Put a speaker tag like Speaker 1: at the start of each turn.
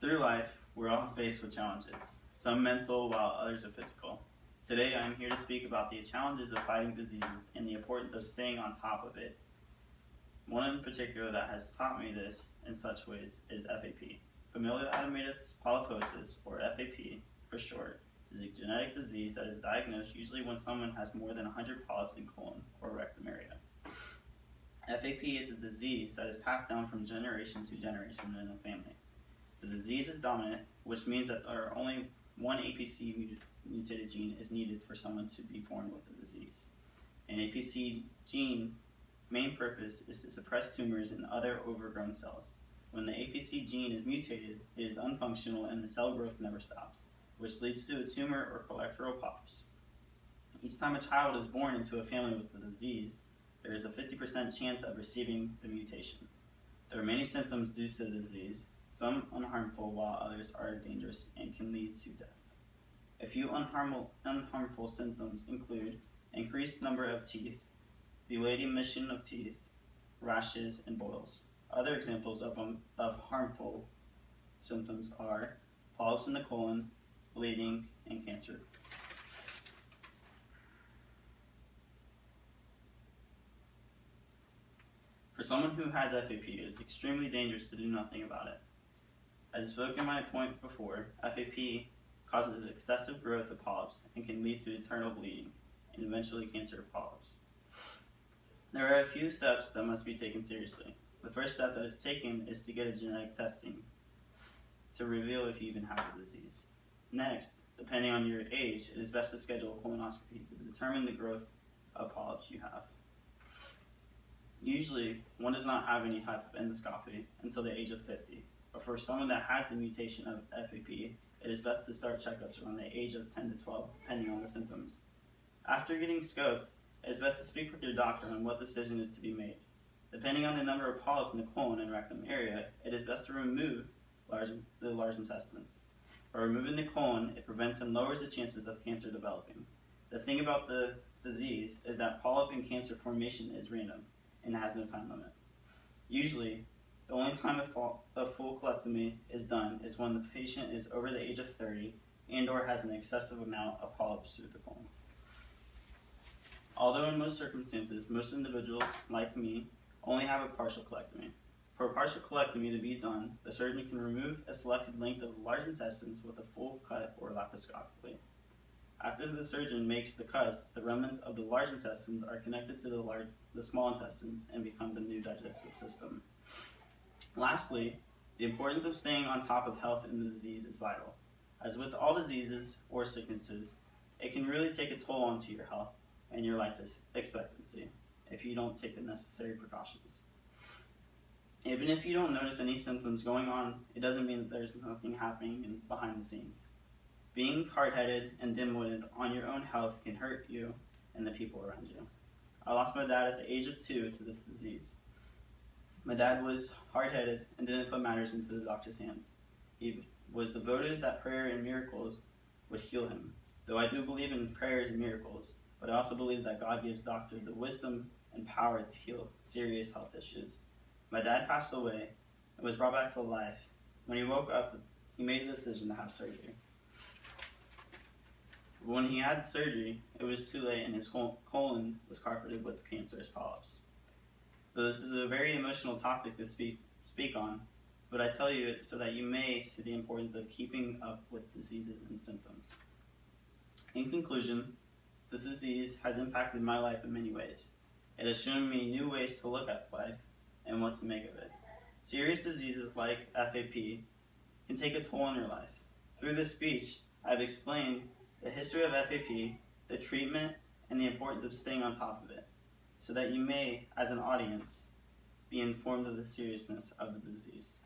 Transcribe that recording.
Speaker 1: Through life, we're all faced with challenges, some mental while others are physical. Today, I'm here to speak about the challenges of fighting diseases and the importance of staying on top of it. One in particular that has taught me this in such ways is FAP. Familial adenomatous polyposis, or FAP for short, is a genetic disease that is diagnosed usually when someone has more than 100 polyps in colon or rectum area. FAP is a disease that is passed down from generation to generation in a family. The disease is dominant, which means that there are only one APC mutated gene is needed for someone to be born with the disease. An APC gene main purpose is to suppress tumors and other overgrown cells. When the APC gene is mutated, it is unfunctional and the cell growth never stops, which leads to a tumor or collateral polyps. Each time a child is born into a family with the disease, there is a 50% chance of receiving the mutation. There are many symptoms due to the disease, some unharmful while others are dangerous and can lead to death. A few unharmful symptoms include increased number of teeth, delayed emission of teeth, rashes, and boils. Other examples of harmful symptoms are polyps in the colon, bleeding, and cancer. For someone who has FAP, it is extremely dangerous to do nothing about it. As I spoke in my point before, FAP causes excessive growth of polyps and can lead to internal bleeding and eventually cancer of polyps. There are a few steps that must be taken seriously. The first step that is taken is to get a genetic testing to reveal if you even have the disease. Next, depending on your age, it is best to schedule a colonoscopy to determine the growth of polyps you have. Usually, one does not have any type of endoscopy until the age of 50, but for someone that has the mutation of FAP, it is best to start checkups around the age of 10 to 12, depending on the symptoms. After getting scoped, it is best to speak with your doctor on what decision is to be made. Depending on the number of polyps in the colon and rectum area, it is best to remove the large intestines. By removing the colon, it prevents and lowers the chances of cancer developing. The thing about the disease is that polyp and cancer formation is random and it has no time limit. Usually, the only time a full colectomy is done is when the patient is over the age of 30 and or has an excessive amount of polyps through the colon. Although in most circumstances, most individuals, like me, only have a partial colectomy. For a partial colectomy to be done, the surgeon can remove a selected length of large intestines with a full cut or laparoscopically. After the surgeon makes the cuts, the remnants of the large intestines are connected to the small intestines and become the new digestive system. Lastly, the importance of staying on top of health in the disease is vital. As with all diseases or sicknesses, it can really take a toll onto your health and your life expectancy if you don't take the necessary precautions. Even if you don't notice any symptoms going on, it doesn't mean that there's nothing happening behind the scenes. Being hard-headed and dim-witted on your own health can hurt you and the people around you. I lost my dad at the age of 2 to this disease. My dad was hard-headed and didn't put matters into the doctor's hands. He was devoted that prayer and miracles would heal him. Though I do believe in prayers and miracles, but I also believe that God gives doctors the wisdom and power to heal serious health issues. My dad passed away and was brought back to life. When he woke up, he made a decision to have surgery. When he had surgery, it was too late and his colon was carpeted with cancerous polyps. So this is a very emotional topic to speak on, but I tell you it so that you may see the importance of keeping up with diseases and symptoms. In conclusion, this disease has impacted my life in many ways. It has shown me new ways to look at life and what to make of it. Serious diseases like FAP can take a toll on your life. Through this speech, I've explained the history of FAP, the treatment, and the importance of staying on top of it, so that you may, as an audience, be informed of the seriousness of the disease.